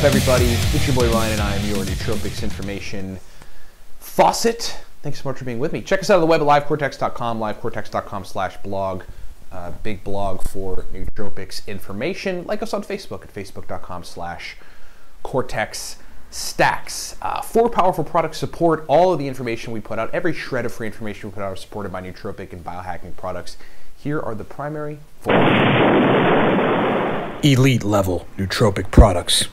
everybody? It's your boy Ryan, and I am your Nootropics information faucet. Thanks so much for being with me. Check us out on the web at livecortex.com, livecortex.com/blog. Big blog for nootropics information. Like us on Facebook at facebook.com/Cortex Stacks. 4 powerful products support all of the information we put out. Every shred of free information we put out is supported by nootropic and biohacking products. Here are the primary 4. Elite level nootropic products.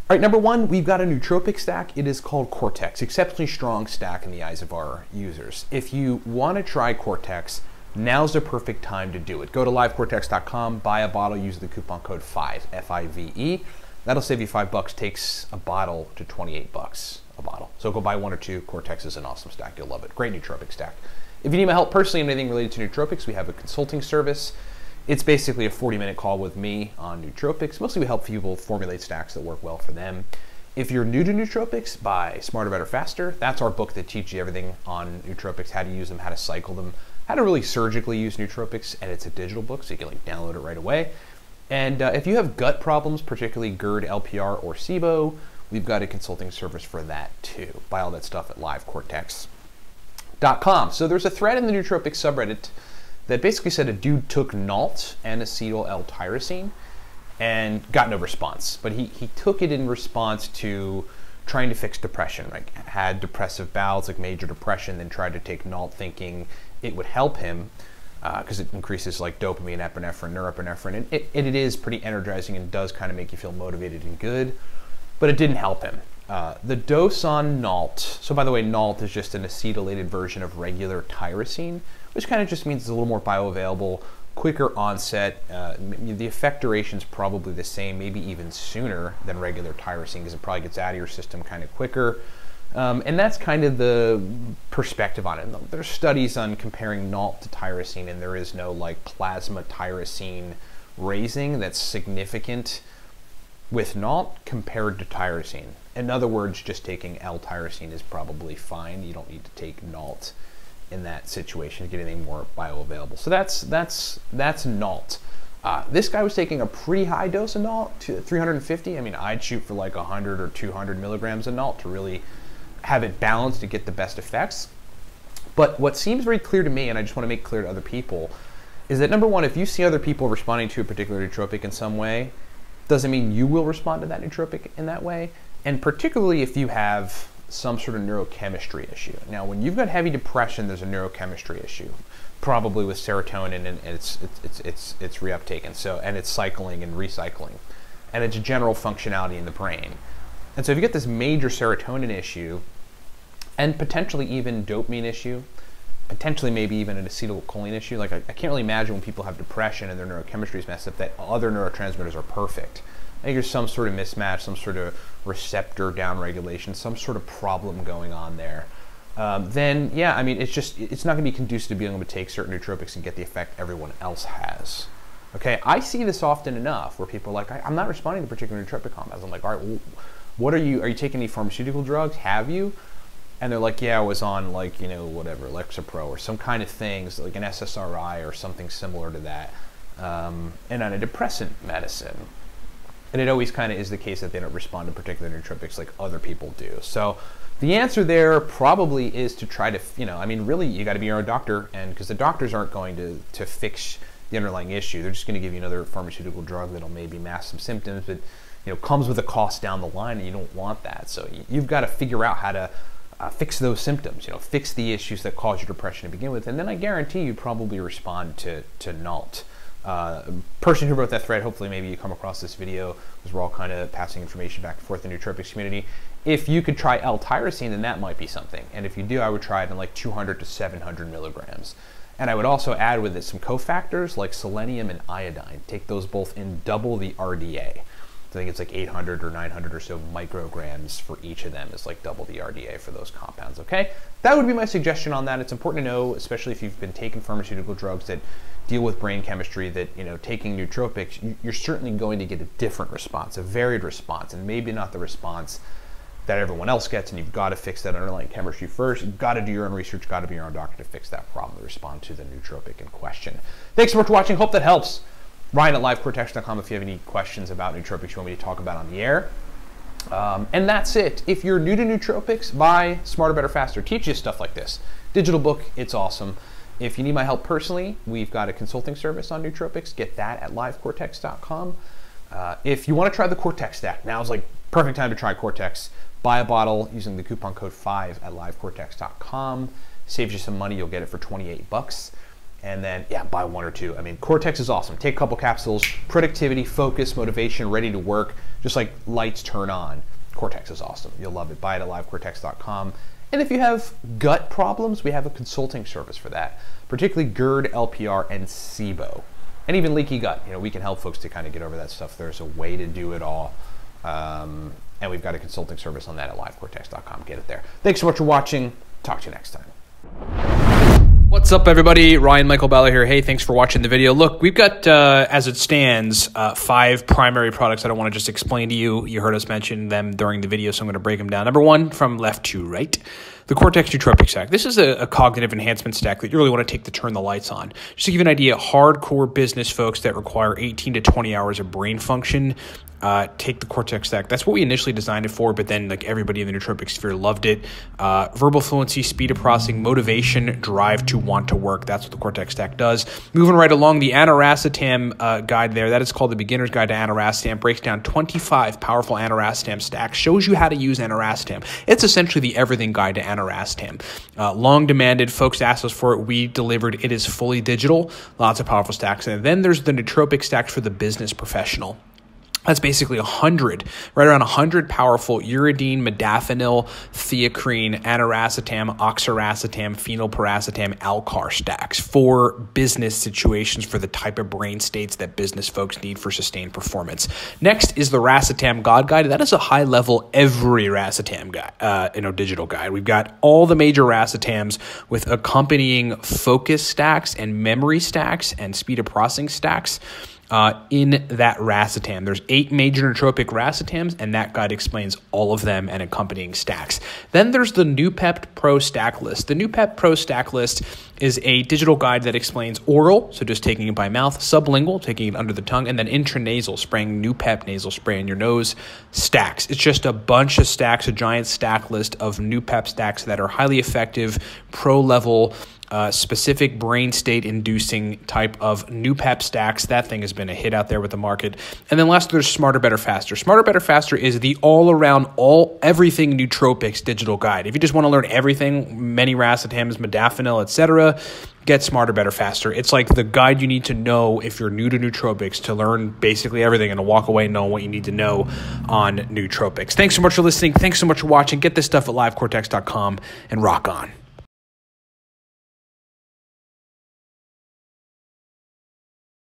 All right, number 1, we've got a nootropic stack. It is called Cortex, exceptionally strong stack in the eyes of our users. If you want to try Cortex, now's the perfect time to do it. Go to livecortex.com, buy a bottle, use the coupon code 5, F-I-V-E. That'll save you $5. Takes a bottle to $28 a bottle. So go buy 1 or 2. Cortex is an awesome stack. You'll love it. Great nootropic stack. If you need my help personally in anything related to nootropics, we have a consulting service. It's basically a 40-minute call with me on nootropics. Mostly we help people formulate stacks that work well for them. If you're new to nootropics, buy Smarter, Better, Faster. That's our book that teaches you everything on nootropics, how to use them, how to cycle them, how to really surgically use nootropics, and it's a digital book, so you can download it right away. And if you have gut problems, particularly GERD, LPR, or SIBO, we've got a consulting service for that too. Buy all that stuff at livecortex.com. So there's a thread in the nootropics subreddit that basically said a dude took NALT and acetyl L-tyrosine and got no response. But he took it in response to trying to fix depression, like had depressive bouts, like major depression, then tried to take NALT thinking it would help him because it increases like dopamine, epinephrine, norepinephrine, and it is pretty energizing and does kind of make you feel motivated and good, but it didn't help him. The dose on NALT, so by the way, NALT is just an acetylated version of regular tyrosine, which kind of just means it's a little more bioavailable, quicker onset. The effect duration is probably the same, maybe even sooner than regular tyrosine because it probably gets out of your system kind of quicker. And that's kind of the perspective on it. There's studies on comparing NALT to tyrosine, and there is no like plasma tyrosine raising that's significant with NALT compared to tyrosine. In other words, just taking L-tyrosine is probably fine. You don't need to take NALT in that situation to get anything more bioavailable. So that's NALT. This guy was taking a pretty high dose of NALT, 350. I mean, I'd shoot for like 100 or 200 milligrams of NALT to really have it balanced to get the best effects. But what seems very clear to me, and I just want to make clear to other people, is that number 1, if you see other people responding to a particular nootropic in some way, doesn't mean you will respond to that nootropic in that way. And particularly if you have some sort of neurochemistry issue. Now, when you've got heavy depression, there's a neurochemistry issue, probably with serotonin and it's reuptake, and it's cycling and recycling, and it's general functionality in the brain. And so if you get this major serotonin issue, and potentially even dopamine issue, potentially maybe even an acetylcholine issue, like I can't really imagine when people have depression and their neurochemistry is messed up that other neurotransmitters are perfect. I think there's some sort of mismatch, some sort of receptor downregulation, some sort of problem going on there. Then yeah, I mean, it's not gonna be conducive to being able to take certain nootropics and get the effect everyone else has. Okay, I see this often enough where people are like, I'm not responding to particular nootropic compounds. I'm like, all right, well, what are you taking any pharmaceutical drugs? Have you? And they're like, yeah, I was on like, whatever, Lexapro or some kind of things, like an SSRI or something similar to that, and on a depressant medicine. And it always kind of is the case that they don't respond to particular nootropics like other people do. So the answer there probably is to try to, I mean, really, you got to be your own doctor, and because the doctors aren't going to fix the underlying issue. They're just going to give you another pharmaceutical drug that'll maybe mask some symptoms, but comes with a cost down the line, and you don't want that. So you've got to figure out how to fix those symptoms, fix the issues that cause your depression to begin with, and then I guarantee you probably respond to NALT. Person who wrote that thread, hopefully maybe you come across this video because we're all kind of passing information back and forth in the nootropics community. If you could try L-tyrosine, then that might be something. And if you do, I would try it in like 200 to 700 milligrams. And I would also add with it some cofactors like selenium and iodine. Take those both in double the RDA. I think it's like 800 or 900 or so micrograms for each of them is like double the RDA for those compounds, okay? That would be my suggestion on that. It's important to know, especially if you've been taking pharmaceutical drugs that deal with brain chemistry, that taking nootropics, you're certainly going to get a different response, a varied response, and maybe not the response that everyone else gets, and you've got to fix that underlying chemistry first. You've got to do your own research, got to be your own doctor to fix that problem, to respond to the nootropic in question. Thanks so much for watching. Hope that helps. Ryan at livecortex.com if you have any questions about nootropics you want me to talk about on the air. And that's it. If you're new to nootropics, buy Smarter, Better, Faster. Teach you stuff like this. Digital book, it's awesome. If you need my help personally, we've got a consulting service on nootropics. Get that at livecortex.com. If you want to try the Cortex stack, now is like perfect time to try Cortex. Buy a bottle using the coupon code 5 at livecortex.com. Saves you some money. You'll get it for 28 bucks. And then, yeah, buy one or two. I mean, Cortex is awesome. Take a couple capsules. Productivity, focus, motivation, ready to work. Just like lights turn on. Cortex is awesome. You'll love it. Buy it at livecortex.com. And if you have gut problems, we have a consulting service for that, particularly GERD, LPR, and SIBO. And even leaky gut. You know, we can help folks to kind of get over that stuff. There's a way to do it all. And we've got a consulting service on that at livecortex.com. Get it there. Thanks so much for watching. Talk to you next time. What's up, everybody? Ryan Michael Balla here. Hey, thanks for watching the video. Look, we've got, as it stands, 5 primary products that I want to just explain to you. You heard us mention them during the video, so I'm going to break them down. Number 1, from left to right, the Cortex Nootropic Stack. This is a cognitive enhancement stack that you really want to take to turn the lights on. Just to give you an idea, hardcore business folks that require 18 to 20 hours of brain function, take the Cortex stack. That's what we initially designed it for, but then like everybody in the nootropic sphere loved it. Verbal fluency, speed of processing, motivation, drive to want to work. That's what the Cortex stack does. Moving right along, the aniracetam guide there, that is called the Beginner's Guide to Aniracetam, breaks down 25 powerful aniracetam stacks, shows you how to use aniracetam. It's essentially the everything guide to aniracetam. Long demanded, folks asked us for it. We delivered. It is fully digital, lots of powerful stacks. And then there's the nootropic stack for the business professional. That's basically 100, right around 100 powerful uridine, modafinil, theacrine, aniracetam, oxiracetam, phenylpiracetam, alcar stacks for business situations, for the type of brain states that business folks need for sustained performance. Next is the racetam God Guide. That is a high-level every racetam guide, digital guide. We've got all the major racetams with accompanying focus stacks and memory stacks and speed of processing stacks. In that racetam. There's 8 major nootropic racetams, and that guide explains all of them and accompanying stacks. Then there's the Noopept Pro Stack List. The Noopept Pro Stack List is a digital guide that explains oral, so just taking it by mouth, sublingual, taking it under the tongue, and then intranasal, spraying Noopept nasal spray in your nose, stacks. It's just a bunch of stacks, a giant stack list of Noopept stacks that are highly effective, pro-level, specific brain state inducing type of Noopept stacks. That thing has been a hit out there with the market. And then last, there's Smarter, Better, Faster. Smarter, Better, Faster is the all-around, everything nootropics digital guide. If you just want to learn everything, many racetams, modafinil, etc., get Smarter, Better, Faster. It's like the guide you need to know if you're new to nootropics, to learn basically everything and to walk away knowing what you need to know on nootropics. Thanks so much for listening. Thanks so much for watching. Get this stuff at livecortex.com and rock on.